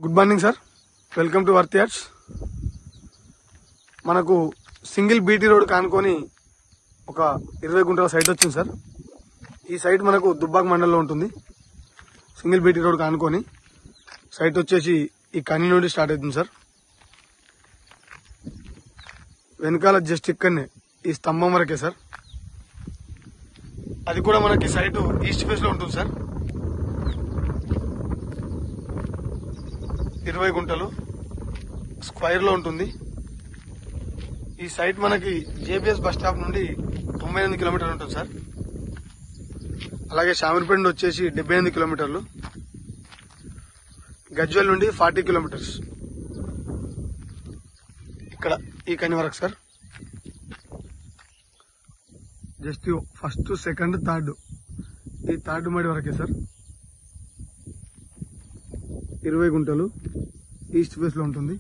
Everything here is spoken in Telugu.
Good morning sir, welcome to worth yards. మనకు సింగిల్ బీటీ రోడ్ కానుకొని ఒక 20 గుంటల సైట్ వచ్చింది సార్. ఈ సైట్ మనకు దుబ్బాక్ మండలంలో ఉంటుంది. సింగిల్ బీటీ రోడ్ కానుకొని సైట్ వచ్చేసి ఈ కని నుండి స్టార్ట్ అవుతుంది సార్. వెనకాల జస్ట్ ఇక్కడనే ఈ స్తంభం వరకే సార్. అది కూడా మనకి సైట్ ఈస్ట్ ఫేస్ లో ఉంటుంది సార్. 20 గుంటలు స్క్వైర్ లో ఉంటుంది. ఈ సైట్ మనకి జేబీఎస్ బస్ స్టాప్ నుండి 98 కిలోమీటర్లు ఉంటుంది సార్. అలాగే షామీర్పేట నుండి వచ్చేసి 78 కిలోమీటర్లు, గజ్వేల్ నుండి 40 కిలోమీటర్స్. ఇక్కడ ఈ కని వరకు sir. Just first, second, third, ఈ థర్డ్ మడి వరకే సార్. 20 గుంటలు ఈస్ట్ ఫేస్ లో ఉంటుంది.